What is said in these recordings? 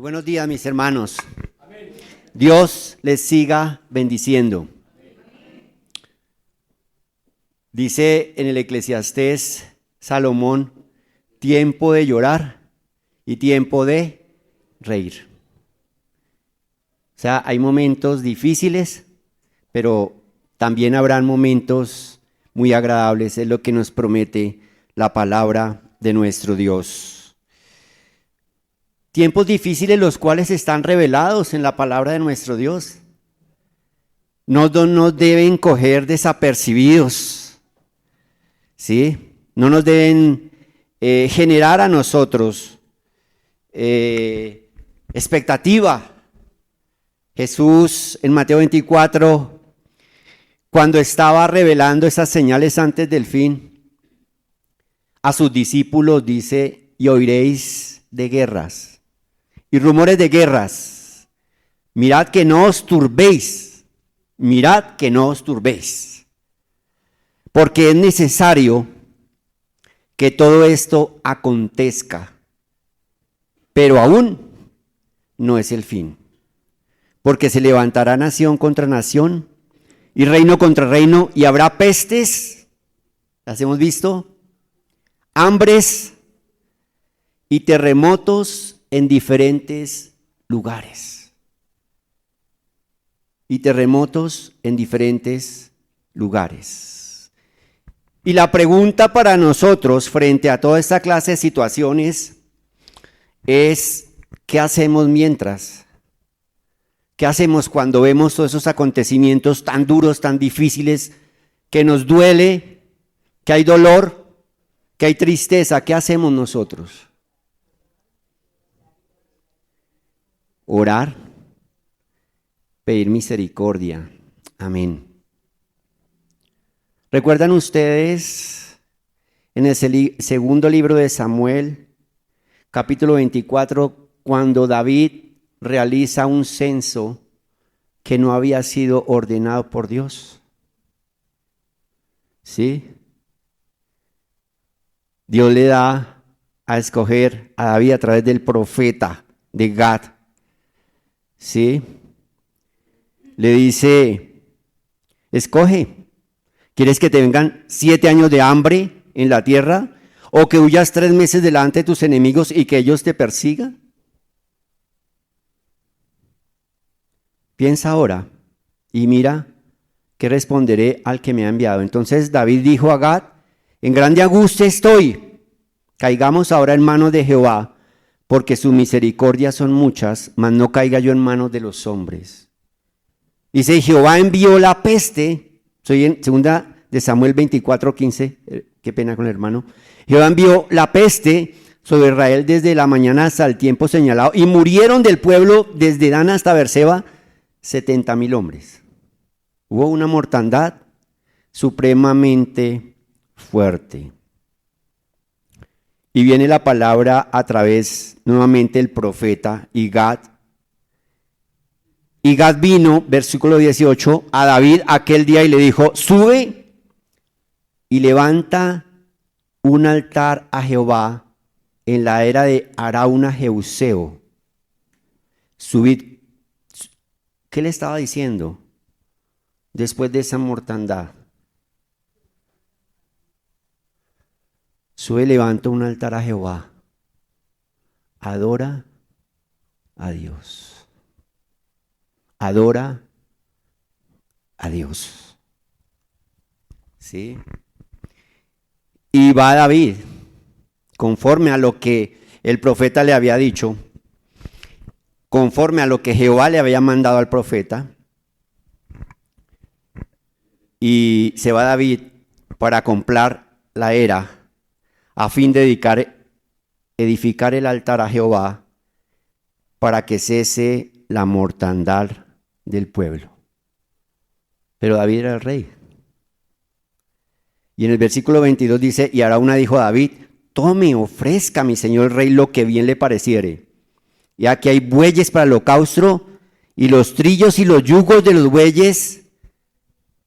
Buenos días, mis hermanos. Amén. Dios les siga bendiciendo. Amén. Dice en el Eclesiastés Salomón, tiempo de llorar y tiempo de reír. O sea, hay momentos difíciles, pero también habrán momentos muy agradables. Es lo que nos promete la palabra de nuestro Dios. Tiempos difíciles los cuales están revelados en la palabra de nuestro Dios. No nos deben coger desapercibidos, ¿sí? No nos deben generar a nosotros expectativa. Jesús en Mateo 24, cuando estaba revelando esas señales antes del fin, a sus discípulos dice, y oiréis de guerras y rumores de guerras. Mirad que no os turbéis, mirad que no os turbéis, porque es necesario que todo esto acontezca, pero aún no es el fin, porque se levantará nación contra nación y reino contra reino, y habrá pestes, las hemos visto, hambres y terremotos en diferentes lugares. Y terremotos en diferentes lugares. Y la pregunta para nosotros frente a toda esta clase de situaciones es, ¿qué hacemos mientras? ¿Qué hacemos cuando vemos todos esos acontecimientos tan duros, tan difíciles, que nos duele, que hay dolor, que hay tristeza? ¿Qué hacemos nosotros? Orar, pedir misericordia. Amén. ¿Recuerdan ustedes en el segundo libro de Samuel, capítulo 24, cuando David realiza un censo que no había sido ordenado por Dios? ¿Sí? Dios le da a escoger a David a través del profeta de Gad. ¿Sí? Le dice, escoge, ¿quieres que te vengan 7 años de hambre en la tierra? ¿O que huyas 3 meses delante de tus enemigos y que ellos te persigan? Piensa ahora y mira qué responderé al que me ha enviado. Entonces David dijo a Gad, en grande angustia estoy, caigamos ahora en manos de Jehová, porque sus misericordias son muchas, mas no caiga yo en manos de los hombres. Dice, Jehová envió la peste, soy en segunda de Samuel 24:15, qué pena con el hermano. Jehová envió la peste sobre Israel desde la mañana hasta el tiempo señalado, y murieron del pueblo desde Dan hasta Beerseba 70,000 hombres. Hubo una mortandad supremamente fuerte. Y viene la palabra a través nuevamente del profeta y Gad. Y Gad vino, versículo 18, a David aquel día y le dijo, sube y levanta un altar a Jehová en la era de Arauna Jebuseo. Subid. ¿Qué le estaba diciendo después de esa mortandad? Sube, levanta un altar a Jehová. Adora a Dios. Adora a Dios. ¿Sí? Y va David, conforme a lo que el profeta le había dicho, conforme a lo que Jehová le había mandado al profeta, y se va David para comprar la era, a fin de edificar el altar a Jehová para que cese la mortandad del pueblo. Pero David era el rey. Y en el versículo 22 dice, y Arauna dijo a David, tome, ofrezca a mi señor el rey lo que bien le pareciere. Y aquí hay bueyes para el holocausto, y los trillos y los yugos de los bueyes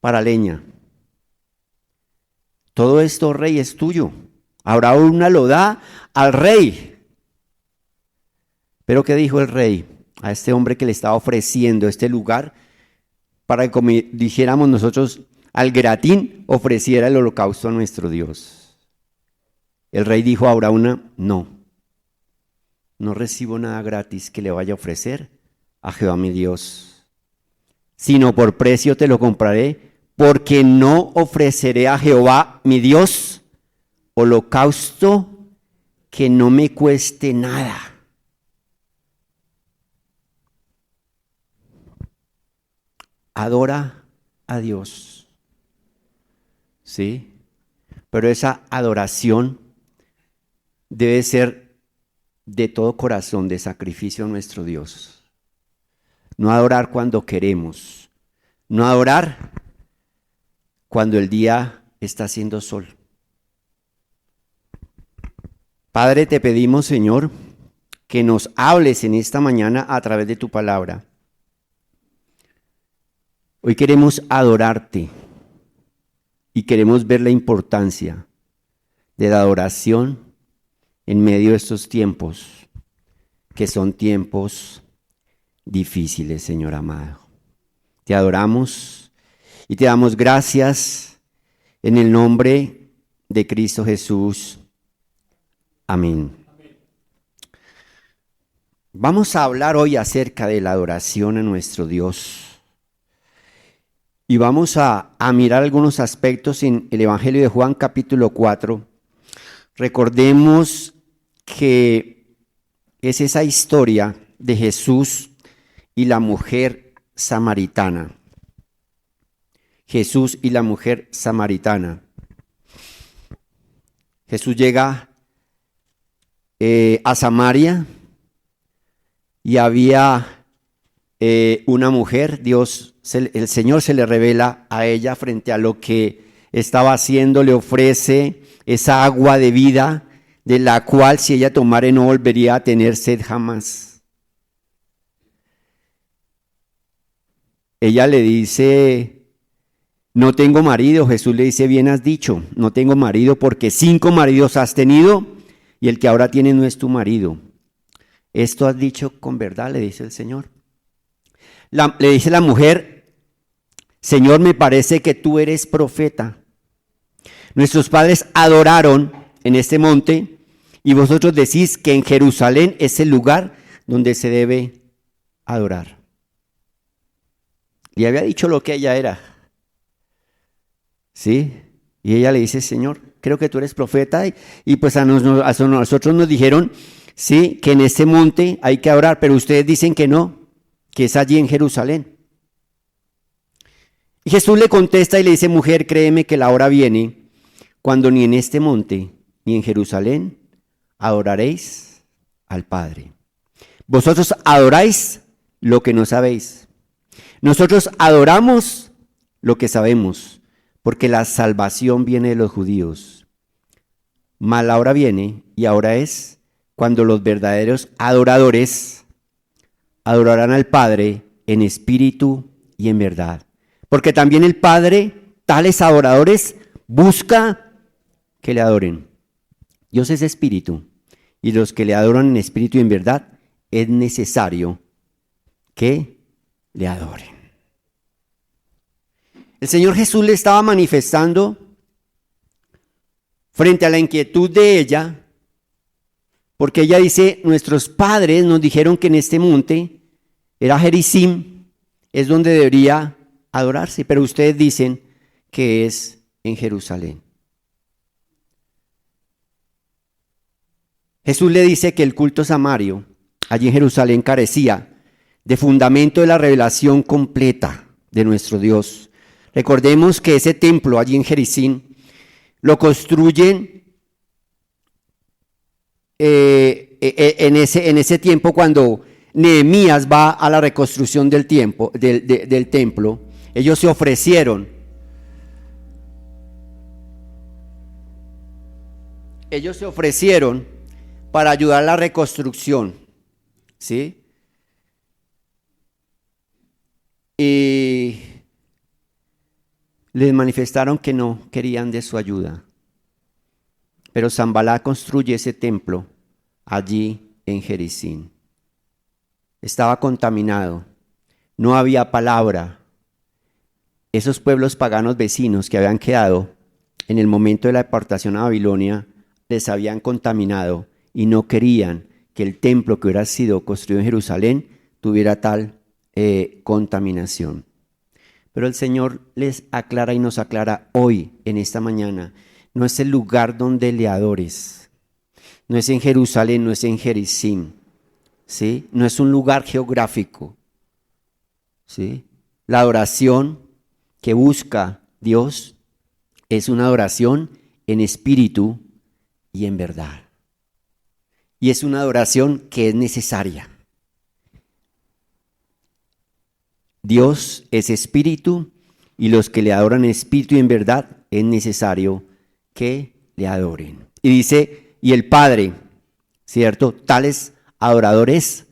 para leña. Todo esto, rey, es tuyo. Ahora una lo da al rey. Pero ¿qué dijo el rey a este hombre que le estaba ofreciendo este lugar para que, como dijéramos nosotros, al gratín ofreciera el holocausto a nuestro Dios? El rey dijo a Araúna: no recibo nada gratis que le vaya a ofrecer a Jehová mi Dios, sino por precio te lo compraré, porque no ofreceré a Jehová mi Dios holocausto que no me cueste nada. Adora a Dios, ¿sí? Pero esa adoración debe ser de todo corazón, de sacrificio a nuestro Dios. No adorar cuando queremos, no adorar cuando el día está haciendo sol. Padre, te pedimos, Señor, que nos hables en esta mañana a través de tu palabra. Hoy queremos adorarte y queremos ver la importancia de la adoración en medio de estos tiempos, que son tiempos difíciles, Señor amado. Te adoramos y te damos gracias en el nombre de Cristo Jesús. Amén. Vamos a hablar hoy acerca de la adoración a nuestro Dios. Y vamos a mirar algunos aspectos en el Evangelio de Juan capítulo 4. Recordemos que es esa historia de Jesús y la mujer samaritana. Jesús y la mujer samaritana. Jesús llega a Samaria y había una mujer. El Señor se le revela a ella frente a lo que estaba haciendo, le ofrece esa agua de vida, de la cual si ella tomare no volvería a tener sed jamás. Ella le dice: no tengo marido. Jesús le dice: bien has dicho, no tengo marido, porque 5 maridos has tenido y el que ahora tienes no es tu marido. Esto has dicho con verdad, le dice el Señor. Le dice la mujer: Señor, me parece que tú eres profeta. Nuestros padres adoraron en este monte y vosotros decís que en Jerusalén es el lugar donde se debe adorar. Le había dicho lo que ella era, ¿sí? Y ella le dice: Señor, creo que tú eres profeta. Y pues a nosotros nos dijeron, sí, que en este monte hay que adorar, pero ustedes dicen que no, que es allí en Jerusalén. Y Jesús le contesta y le dice: mujer, créeme que la hora viene cuando ni en este monte ni en Jerusalén adoraréis al Padre. Vosotros adoráis lo que no sabéis. Nosotros adoramos lo que sabemos, porque la salvación viene de los judíos. Mas la hora viene, y ahora es, cuando los verdaderos adoradores adorarán al Padre en espíritu y en verdad. Porque también el Padre, tales adoradores, busca que le adoren. Dios es espíritu, y los que le adoran en espíritu y en verdad, es necesario que le adoren. El Señor Jesús le estaba manifestando frente a la inquietud de ella, porque ella dice: nuestros padres nos dijeron que en este monte era Gerizim, es donde debería adorarse, pero ustedes dicen que es en Jerusalén. Jesús le dice que el culto samario allí en Jerusalén carecía de fundamento de la revelación completa de nuestro Dios. Recordemos que ese templo allí en Gerizim lo construyen en ese tiempo cuando Nehemías va a la reconstrucción del templo. Ellos se ofrecieron. Para ayudar a la reconstrucción, ¿sí? Y les manifestaron que no querían de su ayuda. Pero Sanballat construye ese templo allí en Gerizim. estaba contaminado, no había palabra. Esos pueblos paganos vecinos que habían quedado en el momento de la deportación a Babilonia les habían contaminado y no querían que el templo que hubiera sido construido en Jerusalén tuviera tal contaminación. Pero el Señor les aclara y nos aclara hoy, en esta mañana, no es el lugar donde le adores, no es en Jerusalén, no es en Gerizim, ¿sí? No es un lugar geográfico, ¿sí? La adoración que busca Dios es una adoración en espíritu y en verdad. Y es una adoración que es necesaria. Dios es espíritu y los que le adoran en espíritu y en verdad es necesario que le adoren. Y dice, y el Padre, ¿cierto? Tales adoradores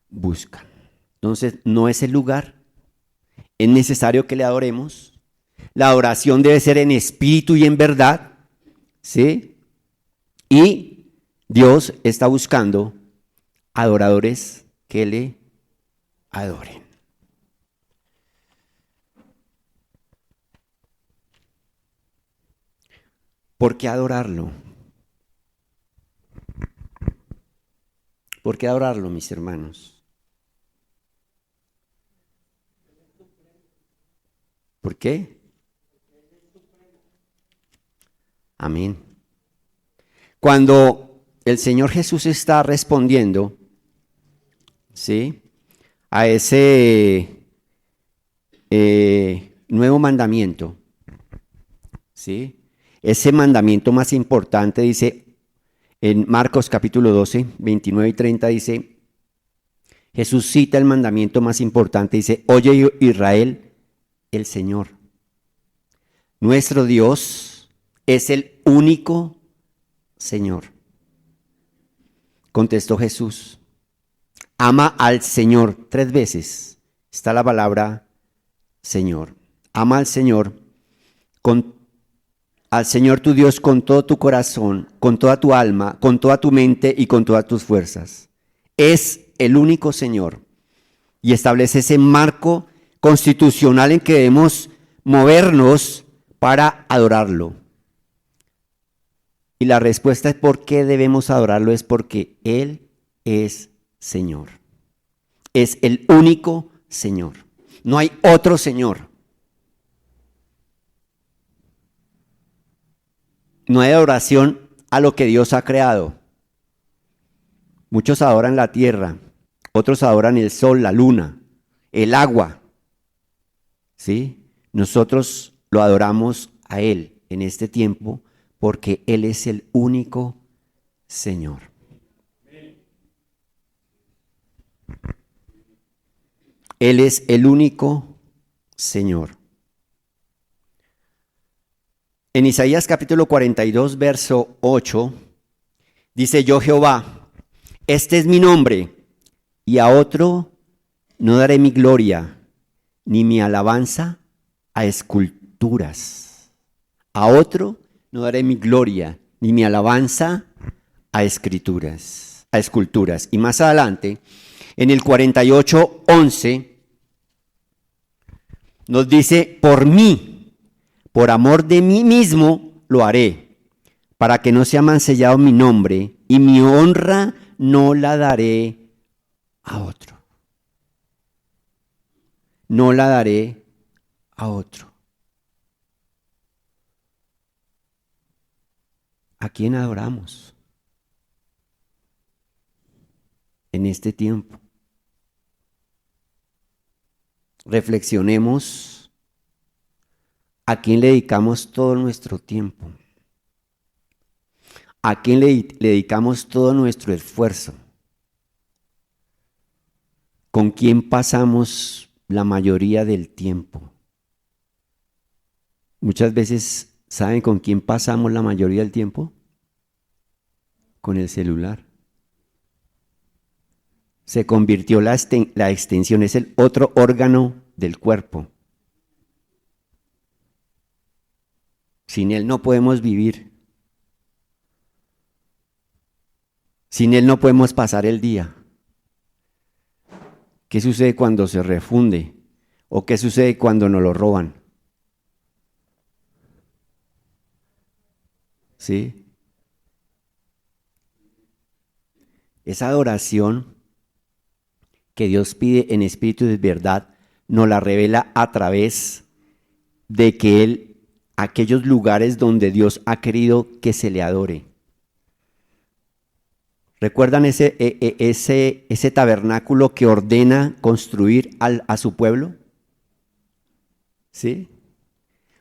buscan. Entonces, no es el lugar, es necesario que le adoremos. La adoración debe ser en espíritu y en verdad, ¿sí? Y Dios está buscando adoradores que le adoren. ¿Por qué adorarlo? ¿Por qué adorarlo, mis hermanos? ¿Por qué? Amén. Cuando el Señor Jesús está respondiendo, ¿sí?, a ese nuevo mandamiento, ¿sí? Ese mandamiento más importante dice en Marcos capítulo 12, 29 y 30 dice, Jesús cita el mandamiento más importante, dice, oye Israel, el Señor, nuestro Dios es el único Señor. Contestó Jesús, ama al Señor. 3 veces está la palabra Señor. Ama al Señor, al Señor tu Dios con todo tu corazón, con toda tu alma, con toda tu mente y con todas tus fuerzas. Es el único Señor y establece ese marco constitucional en que debemos movernos para adorarlo. Y la respuesta es por qué debemos adorarlo, es porque Él es Señor. Es el único Señor. No hay otro Señor. No hay adoración a lo que Dios ha creado. Muchos adoran la tierra, otros adoran el sol, la luna, el agua. ¿Sí? Nosotros lo adoramos a Él en este tiempo porque Él es el único Señor. Él es el único Señor. En Isaías capítulo 42, verso 8, dice, yo Jehová, este es mi nombre, y a otro no daré mi gloria, ni mi alabanza a esculturas. A otro no daré mi gloria, ni mi alabanza a esculturas. Y más adelante, en el 48, 11, nos dice, por mí, por amor de mí mismo lo haré, para que no sea mancillado mi nombre, y mi honra no la daré a otro. No la daré a otro. ¿A quién adoramos en este tiempo? Reflexionemos a quién le dedicamos todo nuestro tiempo, a quién le dedicamos todo nuestro esfuerzo, con quién pasamos la mayoría del tiempo. Muchas veces, ¿saben con quién pasamos la mayoría del tiempo? Con el celular. Se convirtió la extensión, es el otro órgano del cuerpo. Sin él no podemos vivir. Sin él no podemos pasar el día. ¿Qué sucede cuando se refunde? ¿O qué sucede cuando nos lo roban? ¿Sí? Esa adoración que Dios pide en espíritu y de verdad, nos la revela a través de que Él, aquellos lugares donde Dios ha querido que se le adore. ¿Recuerdan ese tabernáculo que ordena construir a su pueblo? ¿Sí?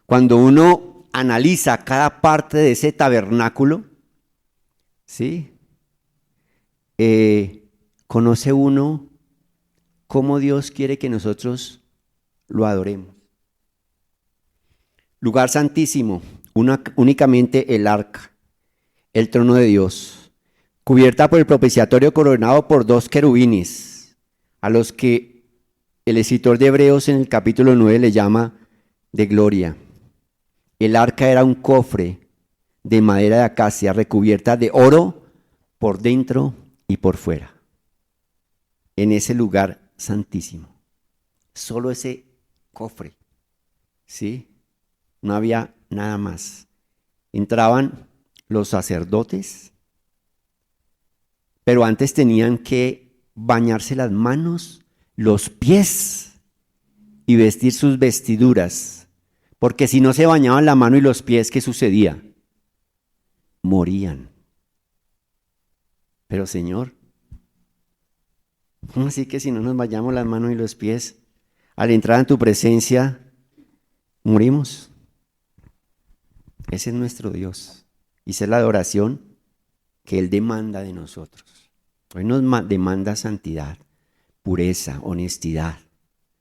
Cuando uno analiza cada parte de ese tabernáculo, ¿sí? Conoce uno cómo Dios quiere que nosotros lo adoremos. Lugar santísimo, únicamente el arca, el trono de Dios, cubierta por el propiciatorio coronado por 2 querubines, a los que el escritor de Hebreos en el capítulo 9 le llama de gloria. El arca era un cofre de madera de acacia recubierta de oro por dentro y por fuera. En ese lugar santísimo. Solo ese cofre. ¿Sí? No había nada más. Entraban los sacerdotes, pero antes tenían que bañarse las manos, los pies y vestir sus vestiduras. Porque si no se bañaban la mano y los pies, ¿qué sucedía? Morían. Pero Señor, ¿cómo así que si no nos bañamos las manos y los pies, al entrar en tu presencia, morimos? Ese es nuestro Dios. Y esa es la adoración que Él demanda de nosotros. Hoy nos demanda santidad, pureza, honestidad,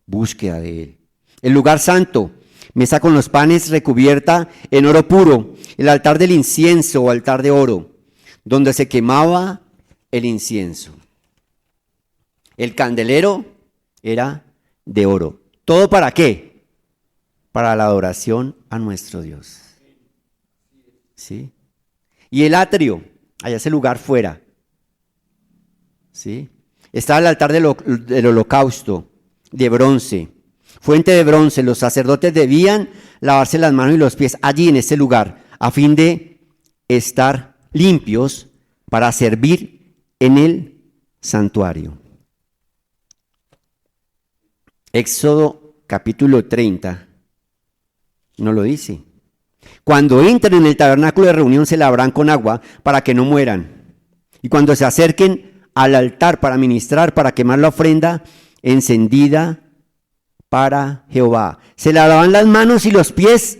búsqueda de Él. El lugar santo, mesa con los panes recubierta en oro puro, el altar del incienso o altar de oro, donde se quemaba el incienso. El candelero era de oro. ¿Todo para qué? Para la adoración a nuestro Dios. ¿Sí? Y el atrio, allá ese lugar fuera. ¿Sí? Estaba el altar del holocausto de bronce, fuente de bronce. Los sacerdotes debían lavarse las manos y los pies allí en ese lugar, a fin de estar limpios para servir en el santuario. Éxodo capítulo 30 nos lo dice. Cuando entren en el tabernáculo de reunión se lavarán con agua para que no mueran. Y cuando se acerquen al altar para ministrar, para quemar la ofrenda encendida para Jehová, se lavarán las manos y los pies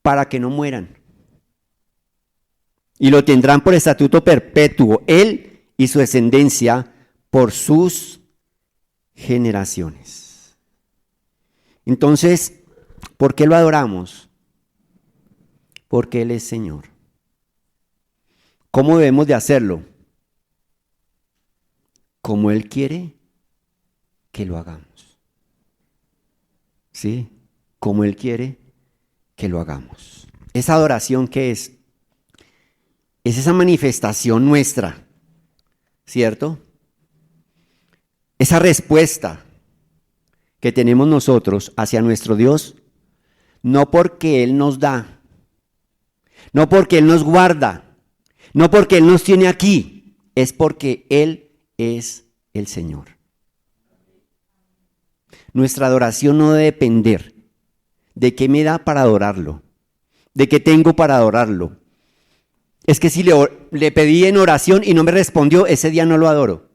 para que no mueran. Y lo tendrán por estatuto perpetuo, él y su descendencia por sus generaciones. Entonces, ¿por qué lo adoramos? Porque Él es Señor. ¿Cómo debemos de hacerlo? Como Él quiere que lo hagamos. ¿Sí? Como Él quiere que lo hagamos. Esa adoración que es esa manifestación nuestra, ¿cierto? Esa respuesta que tenemos nosotros hacia nuestro Dios, no porque Él nos da, no porque Él nos guarda, no porque Él nos tiene aquí, es porque Él es el Señor. Nuestra adoración no debe depender de qué me da para adorarlo, de qué tengo para adorarlo. Es que si le pedí en oración y no me respondió, ese día no lo adoro.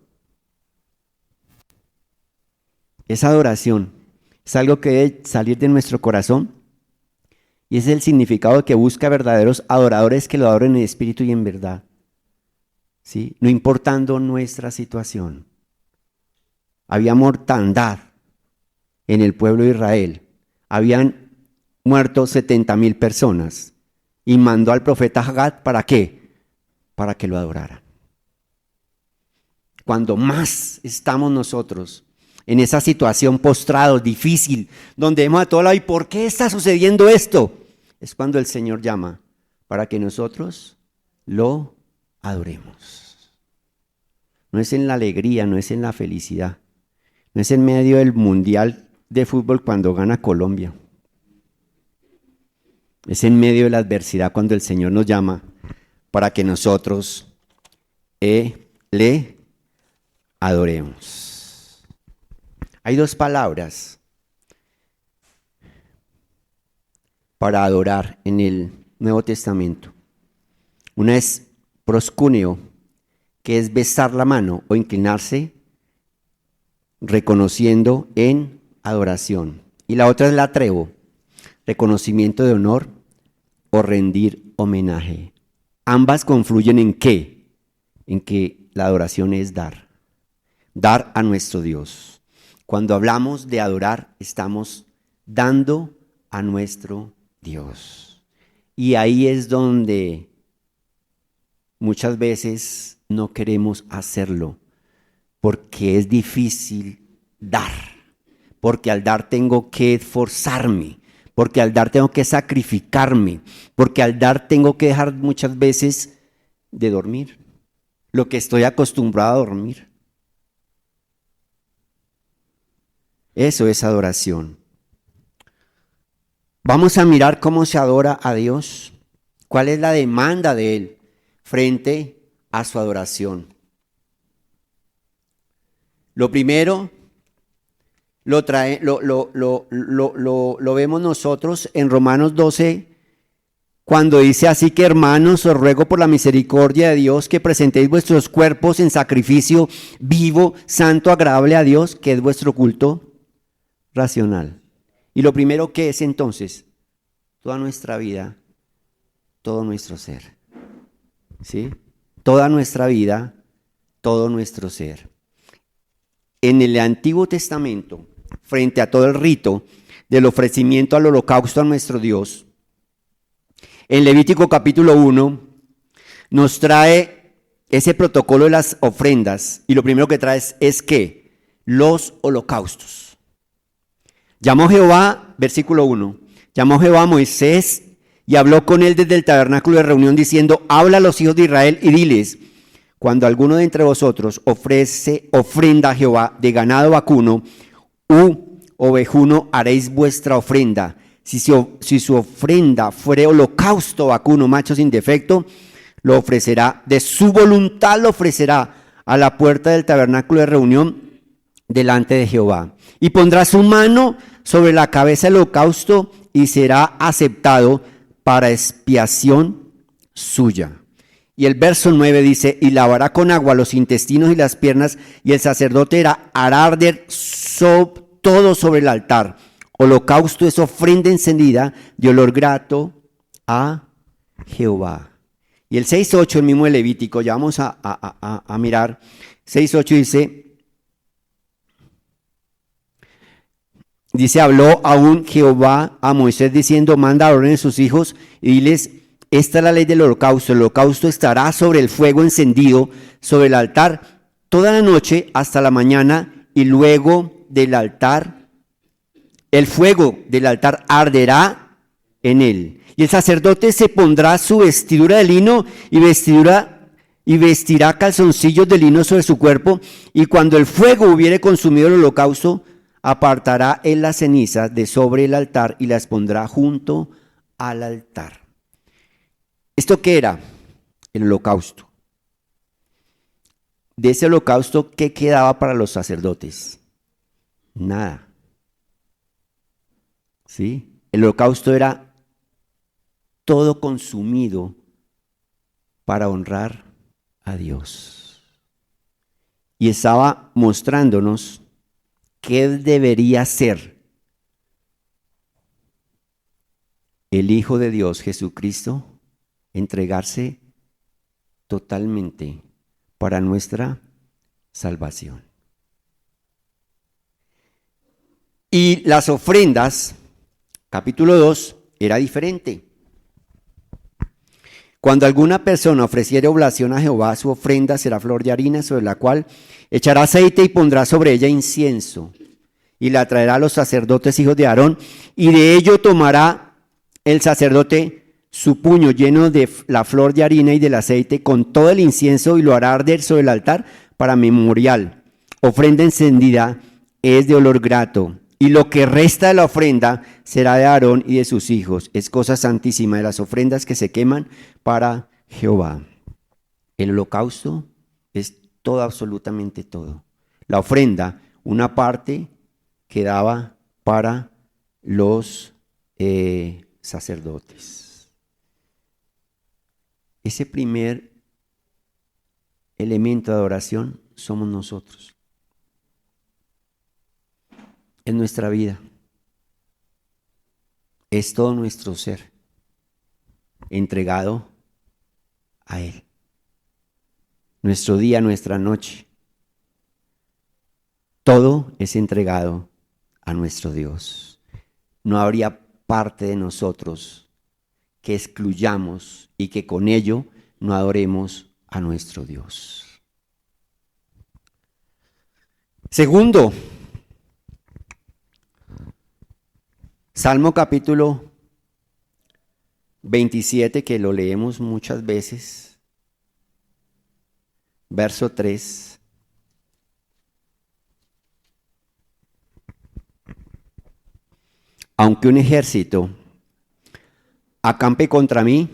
Esa adoración es algo que debe salir de nuestro corazón. Y ese es el significado que busca verdaderos adoradores que lo adoren en espíritu y en verdad. ¿Sí? No importando nuestra situación. Había mortandad en el pueblo de Israel. Habían muerto 70,000 personas. Y mandó al profeta Hagad, ¿para qué? Para que lo adoraran. Cuando más estamos nosotros en esa situación postrados, difícil, donde vemos a todo lado, ¿y por qué está sucediendo esto? Es cuando el Señor llama para que nosotros lo adoremos. No es en la alegría, no es en la felicidad, No es en medio del Mundial de Fútbol cuando gana Colombia. Es en medio de la adversidad cuando el Señor nos llama para que nosotros le adoremos. Hay dos palabras para adorar en el Nuevo Testamento. Una es proscuneo, que es besar la mano o inclinarse reconociendo en adoración. Y la otra es latreo, reconocimiento de honor o rendir homenaje. Ambas confluyen ¿en qué? En que la adoración es dar a nuestro Dios. Cuando hablamos de adorar, estamos dando a nuestro Dios. Y ahí es donde muchas veces no queremos hacerlo, porque es difícil dar, porque al dar tengo que esforzarme, porque al dar tengo que sacrificarme, porque al dar tengo que dejar muchas veces de dormir, lo que estoy acostumbrado a dormir. Eso es adoración. Vamos a mirar cómo se adora a Dios, cuál es la demanda de Él frente a su adoración. Lo primero lo vemos nosotros en Romanos 12, cuando dice: así que, hermanos, os ruego por la misericordia de Dios que presentéis vuestros cuerpos en sacrificio vivo, santo, agradable a Dios, que es vuestro culto racional. Y lo primero que es entonces, toda nuestra vida, todo nuestro ser. ¿Sí? Toda nuestra vida, todo nuestro ser. En el Antiguo Testamento, frente a todo el rito del ofrecimiento al holocausto a nuestro Dios, en Levítico capítulo 1 nos trae ese protocolo de las ofrendas, y lo primero que trae es ¿qué? Los holocaustos. Llamó Jehová, versículo 1, llamó Jehová a Moisés y habló con él desde el tabernáculo de reunión diciendo: habla a los hijos de Israel y diles: cuando alguno de entre vosotros ofrece ofrenda a Jehová de ganado vacuno u ovejuno, haréis vuestra ofrenda. Si su ofrenda fuere holocausto vacuno, macho sin defecto, lo ofrecerá, de su voluntad lo ofrecerá a la puerta del tabernáculo de reunión delante de Jehová. Y pondrá su mano sobre la cabeza del holocausto y será aceptado para expiación suya. Y el verso 9 dice: y lavará con agua los intestinos y las piernas, y el sacerdote hará arder todo sobre el altar. Holocausto es ofrenda encendida de olor grato a Jehová. Y el 6.8, el mismo de Levítico, ya vamos a mirar. 6.8 dice: habló aún Jehová a Moisés diciendo: manda a Aarón y sus hijos y diles: esta es la ley del holocausto. El holocausto estará sobre el fuego encendido sobre el altar toda la noche hasta la mañana, y luego del altar, el fuego del altar arderá en él. Y el sacerdote se pondrá su vestidura de lino y vestirá calzoncillos de lino sobre su cuerpo, y cuando el fuego hubiere consumido el holocausto, apartará él las cenizas de sobre el altar y las pondrá junto al altar. ¿Esto qué era? El holocausto. De ese holocausto, ¿qué quedaba para los sacerdotes? Nada. ¿Sí? El holocausto era todo consumido para honrar a Dios. Y estaba mostrándonos qué debería ser el Hijo de Dios, Jesucristo, entregarse totalmente para nuestra salvación. Y las ofrendas, capítulo 2, era diferente. Cuando alguna persona ofreciere oblación a Jehová, su ofrenda será flor de harina, sobre la cual echará aceite y pondrá sobre ella incienso, y la traerá a los sacerdotes hijos de Aarón, y de ello tomará el sacerdote su puño lleno de la flor de harina y del aceite con todo el incienso, y lo hará arder sobre el altar para memorial, ofrenda encendida es de olor grato, y lo que resta de la ofrenda será de Aarón y de sus hijos. Es cosa santísima de las ofrendas que se queman para Jehová. El holocausto es todo, absolutamente todo. La ofrenda, una parte quedaba para los sacerdotes. Ese primer elemento de adoración somos nosotros. Es nuestra vida. Es todo nuestro ser entregado a Él. Nuestro día, nuestra noche. Todo es entregado a nuestro Dios. No habría parte de nosotros que excluyamos y que con ello no adoremos a nuestro Dios. Segundo, Salmo capítulo 27, que lo leemos muchas veces, verso 3. Aunque un ejército acampe contra mí,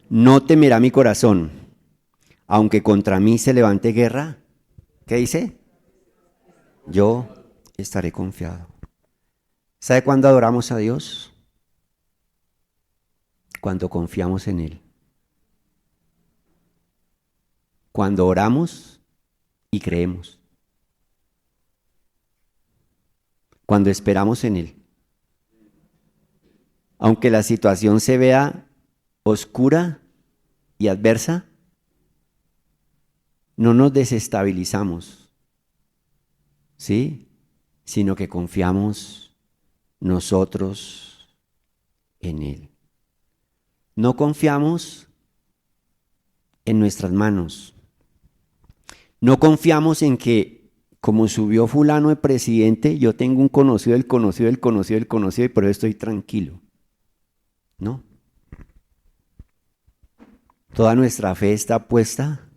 no temerá mi corazón. Aunque contra mí se levante guerra, ¿qué dice? Yo estaré confiado. ¿Sabe cuándo adoramos a Dios? Cuando confiamos en Él. Cuando oramos y creemos. Cuando esperamos en Él. Aunque la situación se vea oscura y adversa, no nos desestabilizamos, ¿sí? Sino que confiamos nosotros en Él. No confiamos en nuestras manos. No confiamos en que, como subió fulano de presidente, yo tengo un conocido, el conocido, el conocido, el conocido, y por eso estoy tranquilo. No. Toda nuestra fe está puesta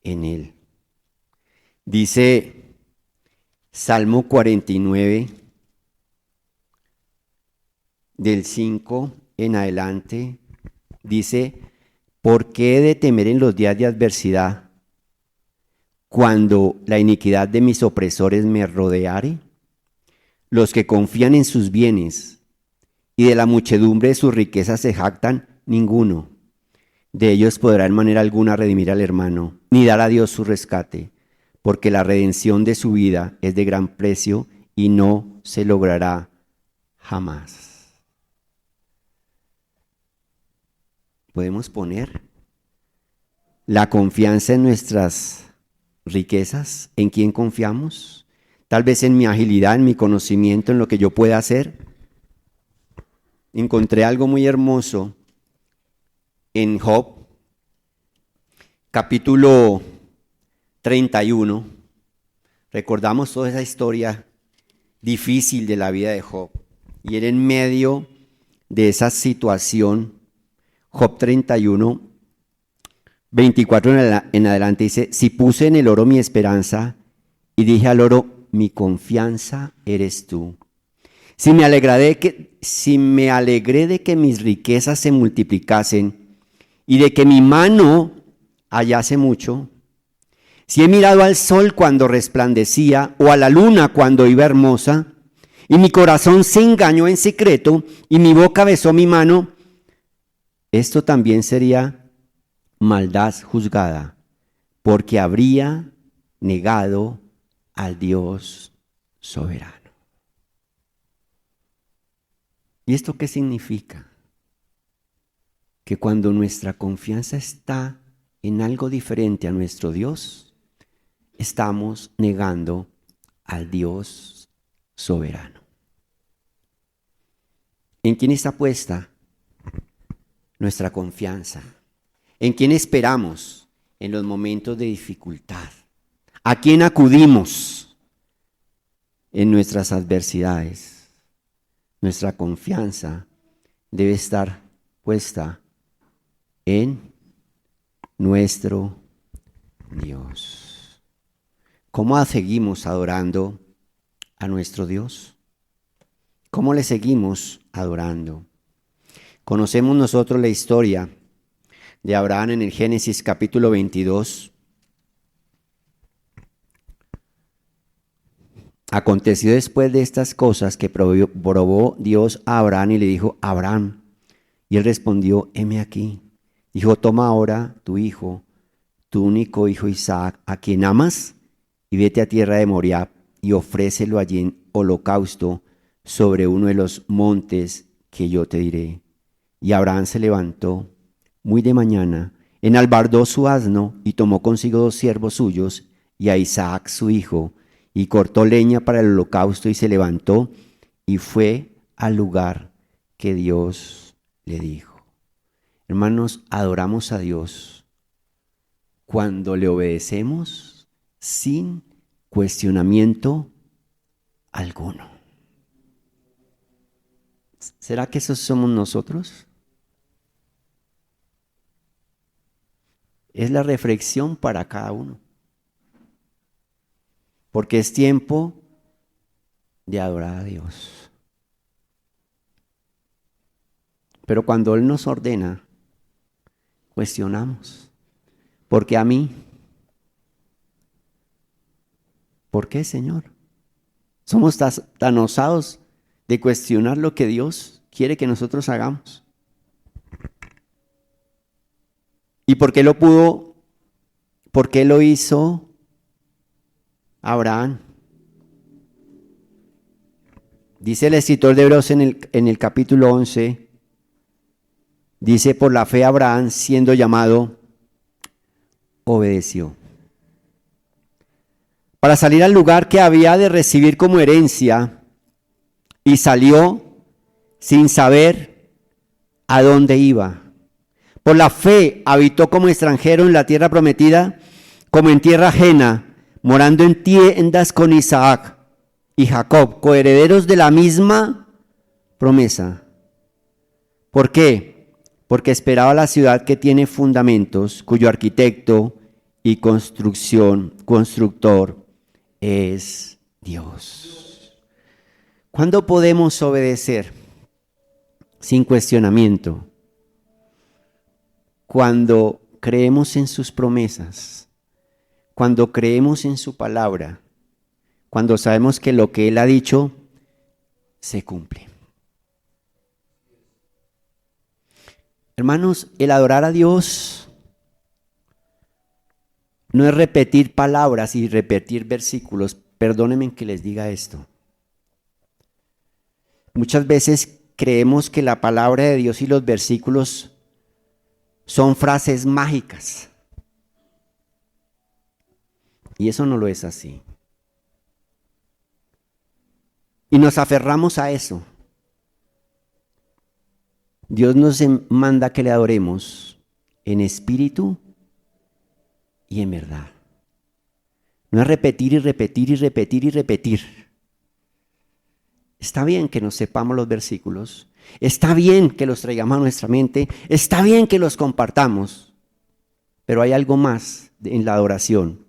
en Él. Dice Salmo 49, del 5 en adelante, dice: ¿por qué he de temer en los días de adversidad, cuando la iniquidad de mis opresores me rodeare? Los que confían en sus bienes y de la muchedumbre de sus riquezas se jactan, ninguno de ellos podrá en manera alguna redimir al hermano, ni dar a Dios su rescate, porque la redención de su vida es de gran precio y no se logrará jamás. Podemos poner la confianza en nuestras riquezas. ¿En quién confiamos? Tal vez en mi agilidad, en mi conocimiento, en lo que yo pueda hacer. Encontré algo muy hermoso en Job, capítulo 31. Recordamos toda esa historia difícil de la vida de Job. Y él, en medio de esa situación, Job 31, 24 en adelante, dice: si puse en el oro mi esperanza y dije al oro, mi confianza eres tú. Si me alegré de que mis riquezas se multiplicasen y de que mi mano hallase mucho, si he mirado al sol cuando resplandecía o a la luna cuando iba hermosa, y mi corazón se engañó en secreto y mi boca besó mi mano, esto también sería maldad juzgada, porque habría negado al Dios soberano. ¿Y esto qué significa? Que cuando nuestra confianza está en algo diferente a nuestro Dios, estamos negando al Dios soberano. ¿En quién está puesta nuestra confianza? ¿En quién esperamos en los momentos de dificultad? ¿A quién acudimos en nuestras adversidades? Nuestra confianza debe estar puesta en nuestro Dios. ¿Cómo seguimos adorando a nuestro Dios? ¿Cómo le seguimos adorando? Conocemos nosotros la historia de Abraham en el Génesis capítulo 22. Aconteció después de estas cosas que probó Dios a Abraham y le dijo: Abraham. Y él respondió: heme aquí. Dijo: toma ahora tu hijo, tu único hijo Isaac, a quien amas, y vete a tierra de Moriah y ofrécelo allí en holocausto sobre uno de los montes que yo te diré. Y Abraham se levantó muy de mañana, enalbardó su asno y tomó consigo 2 siervos suyos y a Isaac su hijo, y cortó leña para el holocausto y se levantó y fue al lugar que Dios le dijo. Hermanos, adoramos a Dios cuando le obedecemos sin cuestionamiento alguno. ¿Será que esos somos nosotros? Es la reflexión para cada uno. Porque es tiempo de adorar a Dios. Pero cuando Él nos ordena, cuestionamos. ¿Por qué a mí? ¿Por qué, Señor? Somos tan osados de cuestionar lo que Dios quiere que nosotros hagamos. ¿Y por qué lo pudo? ¿Por qué lo hizo Abraham? Dice el escritor de Hebreos en el capítulo 11, dice: por la fe Abraham, siendo llamado, obedeció, para salir al lugar que había de recibir como herencia, y salió sin saber a dónde iba. Por la fe habitó como extranjero en la tierra prometida, como en tierra ajena, morando en tiendas con Isaac y Jacob, coherederos de la misma promesa. ¿Por qué? Porque esperaba la ciudad que tiene fundamentos, cuyo arquitecto y constructor es Dios. ¿Cuándo podemos obedecer sin cuestionamiento? Cuando creemos en sus promesas, cuando creemos en su palabra, cuando sabemos que lo que Él ha dicho se cumple. Hermanos, el adorar a Dios no es repetir palabras y repetir versículos. Perdónenme que les diga esto. Muchas veces creemos que la palabra de Dios y los versículos son frases mágicas. Y eso no lo es así. Y nos aferramos a eso. Dios nos manda que le adoremos en espíritu y en verdad. No es repetir y repetir y repetir y repetir. Está bien que nos sepamos los versículos. Está bien que los traigamos a nuestra mente. Está bien que los compartamos. Pero hay algo más en la adoración.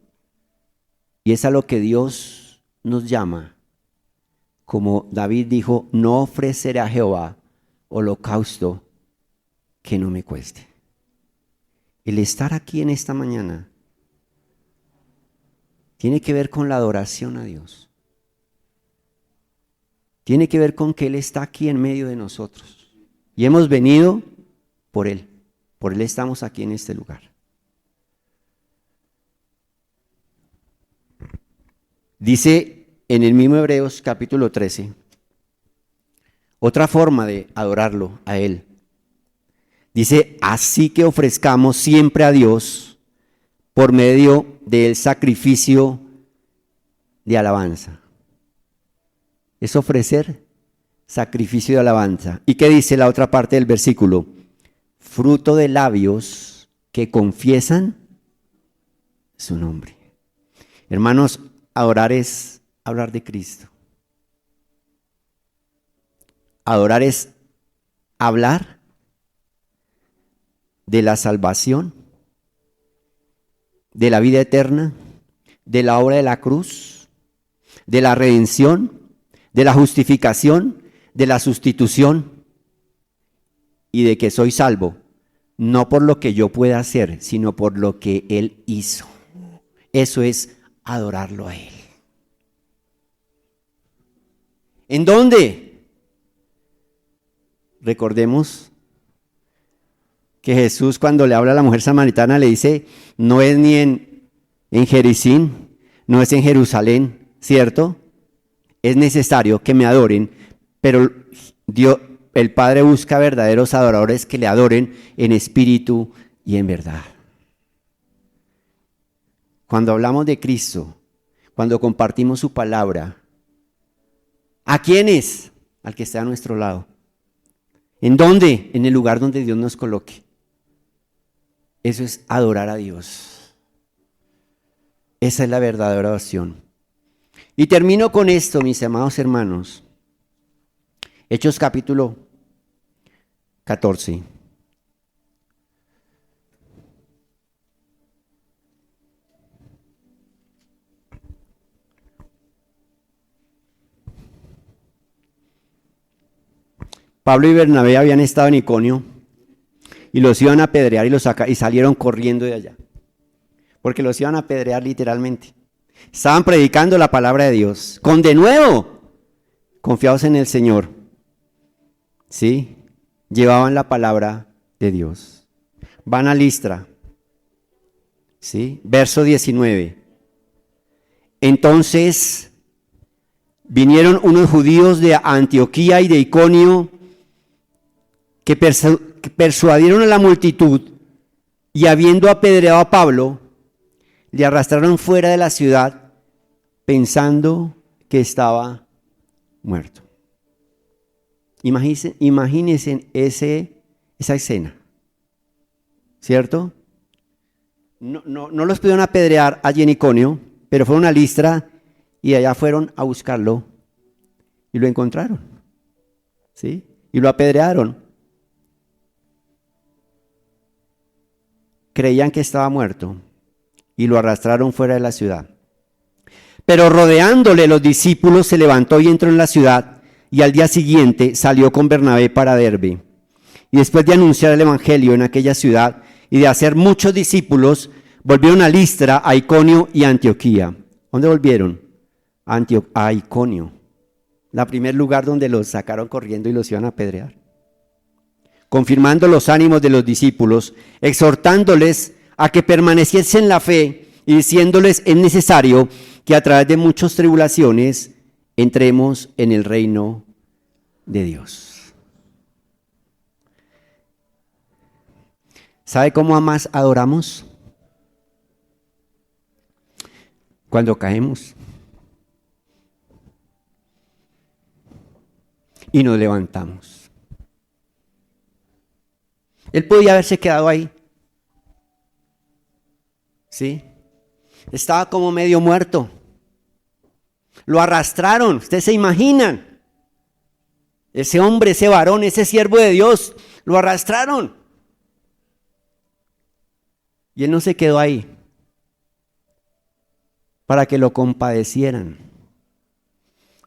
Y es a lo que Dios nos llama. Como David dijo: no ofreceré a Jehová holocausto que no me cueste. El estar aquí en esta mañana tiene que ver con la adoración a Dios. Tiene que ver con que Él está aquí en medio de nosotros. Y hemos venido por Él. Por Él estamos aquí en este lugar. Dice en el mismo Hebreos capítulo 13, otra forma de adorarlo a Él. Dice: así que ofrezcamos siempre a Dios por medio del sacrificio de alabanza. Es ofrecer sacrificio de alabanza. ¿Y qué dice la otra parte del versículo? Fruto de labios que confiesan su nombre. Hermanos, adorar es hablar de Cristo. Adorar es hablar de la salvación, de la vida eterna, de la obra de la cruz, de la redención, de la justificación, de la sustitución y de que soy salvo, no por lo que yo pueda hacer, sino por lo que Él hizo. Eso es adorarlo a Él. ¿En dónde? Recordemos que Jesús, cuando le habla a la mujer samaritana, le dice, no es ni en Jericín, no es en Jerusalén, ¿cierto? Es necesario que me adoren, pero Dios, el Padre busca verdaderos adoradores que le adoren en espíritu y en verdad. Cuando hablamos de Cristo, cuando compartimos su palabra, ¿a quiénes? Al que está a nuestro lado. ¿En dónde? En el lugar donde Dios nos coloque. Eso es adorar a Dios. Esa es la verdadera oración. Y termino con esto, mis amados hermanos. Hechos capítulo 14. Pablo y Bernabé habían estado en Iconio y los iban a apedrear y salieron corriendo de allá. Porque los iban a apedrear literalmente. Estaban predicando la palabra de Dios. Con de nuevo, confiados en el Señor. ¿Sí? Llevaban la palabra de Dios. Van a Listra. ¿Sí? Verso 19. Entonces vinieron unos judíos de Antioquía y de Iconio que persuadieron a la multitud y habiendo apedreado a Pablo, le arrastraron fuera de la ciudad pensando que estaba muerto. Imagínense esa escena, ¿cierto? No los pudieron apedrear allí en Iconio, pero fueron a Listra y allá fueron a buscarlo y lo encontraron, ¿sí? Y lo apedrearon. Creían que estaba muerto y lo arrastraron fuera de la ciudad. Pero rodeándole los discípulos se levantó y entró en la ciudad y al día siguiente salió con Bernabé para Derbe. Y después de anunciar el evangelio en aquella ciudad y de hacer muchos discípulos, volvieron a Listra, a Iconio y a Antioquía. ¿Dónde volvieron? A Iconio, el primer lugar donde los sacaron corriendo y los iban a apedrear. Confirmando los ánimos de los discípulos, exhortándoles a que permaneciesen en la fe y diciéndoles es necesario que a través de muchas tribulaciones entremos en el reino de Dios. ¿Sabe cómo más adoramos? Cuando caemos y nos levantamos. Él podía haberse quedado ahí. ¿Sí? Estaba como medio muerto. Lo arrastraron, ustedes se imaginan. Ese hombre, ese varón, ese siervo de Dios, lo arrastraron. Y él no se quedó ahí para que lo compadecieran.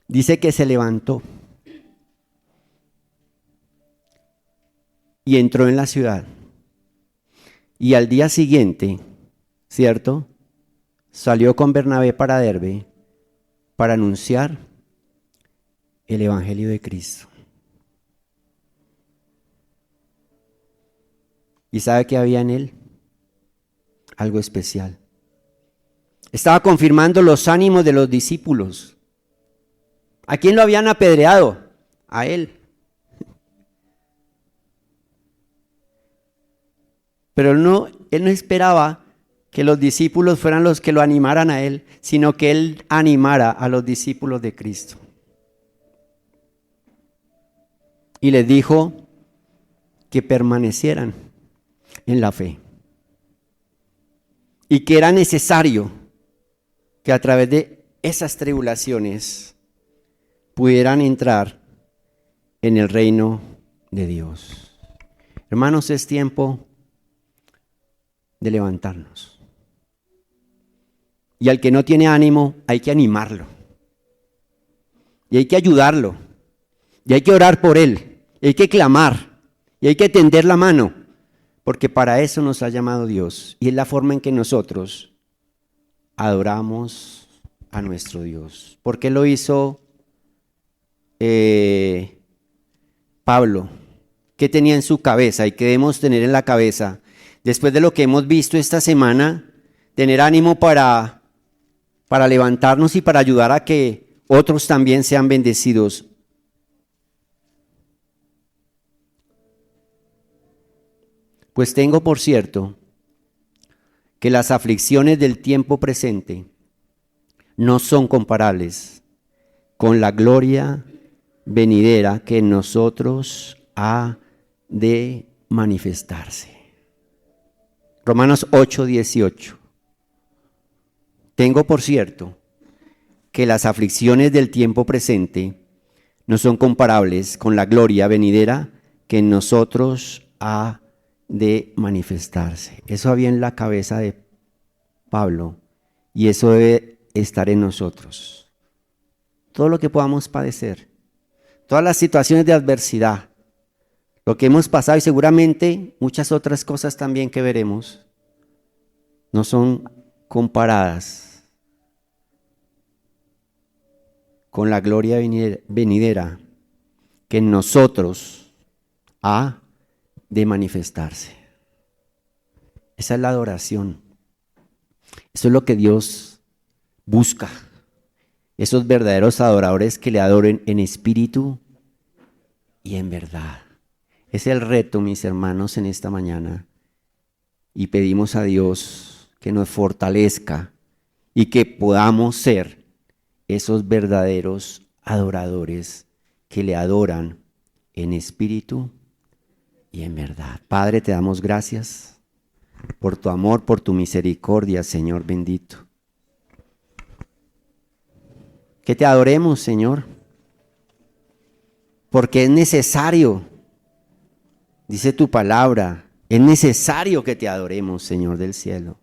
Dice que se levantó y entró en la ciudad. Y al día siguiente, ¿cierto? Salió con Bernabé para Derbe para anunciar el evangelio de Cristo. ¿Y sabe qué había en él? Algo especial. Estaba confirmando los ánimos de los discípulos. ¿A quién lo habían apedreado? A él. Pero él no esperaba que los discípulos fueran los que lo animaran a él, sino que él animara a los discípulos de Cristo. Y les dijo que permanecieran en la fe. Y que era necesario que a través de esas tribulaciones pudieran entrar en el reino de Dios. Hermanos, es tiempo de levantarnos. Y al que no tiene ánimo, hay que animarlo. Y hay que ayudarlo. Y hay que orar por él. Y hay que clamar. Y hay que tender la mano. Porque para eso nos ha llamado Dios. Y es la forma en que nosotros adoramos a nuestro Dios. ¿Por qué lo hizo Pablo? ¿Qué tenía en su cabeza y qué debemos tener en la cabeza? Después de lo que hemos visto esta semana, tener ánimo para levantarnos y para ayudar a que otros también sean bendecidos. Pues tengo por cierto que las aflicciones del tiempo presente no son comparables con la gloria venidera que en nosotros ha de manifestarse. Romanos 8:18. Tengo por cierto que las aflicciones del tiempo presente no son comparables con la gloria venidera que en nosotros ha de manifestarse. Eso había en la cabeza de Pablo y eso debe estar en nosotros. Todo lo que podamos padecer, todas las situaciones de adversidad, lo que hemos pasado y seguramente muchas otras cosas también que veremos, no son comparadas con la gloria venidera que en nosotros ha de manifestarse. Esa es la adoración. Eso es lo que Dios busca. Esos verdaderos adoradores que le adoren en espíritu y en verdad. Es el reto, mis hermanos, en esta mañana. Y pedimos a Dios que nos fortalezca y que podamos ser esos verdaderos adoradores que le adoran en espíritu y en verdad. Padre, te damos gracias por tu amor, por tu misericordia, Señor bendito. Que te adoremos, Señor, porque es necesario, dice tu palabra, es necesario que te adoremos, Señor del cielo.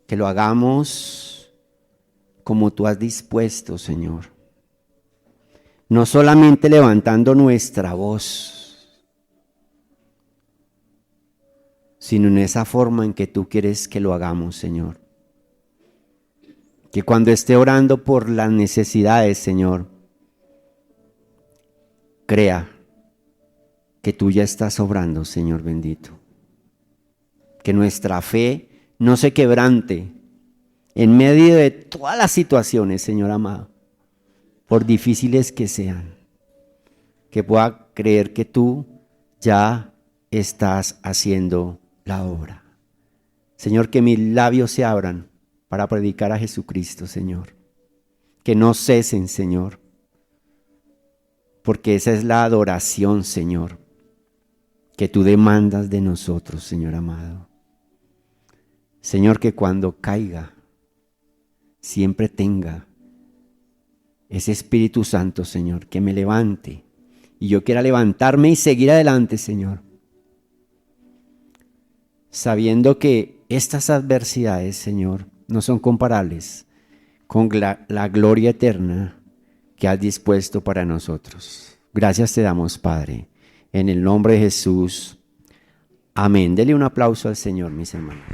Que lo hagamos como tú has dispuesto, Señor. No solamente levantando nuestra voz, sino en esa forma en que tú quieres que lo hagamos, Señor. Que cuando esté orando por las necesidades, Señor, crea que tú ya estás obrando, Señor bendito. Que nuestra fe no se quebrante en medio de todas las situaciones, Señor amado, por difíciles que sean. Que pueda creer que tú ya estás haciendo la obra. Señor, que mis labios se abran para predicar a Jesucristo, Señor. Que no cesen, Señor. Porque esa es la adoración, Señor, que tú demandas de nosotros, Señor amado. Señor, que cuando caiga, siempre tenga ese Espíritu Santo, Señor, que me levante. Y yo quiera levantarme y seguir adelante, Señor. Sabiendo que estas adversidades, Señor, no son comparables con la gloria eterna que has dispuesto para nosotros. Gracias te damos, Padre, en el nombre de Jesús. Amén. Dele un aplauso al Señor, mis hermanos.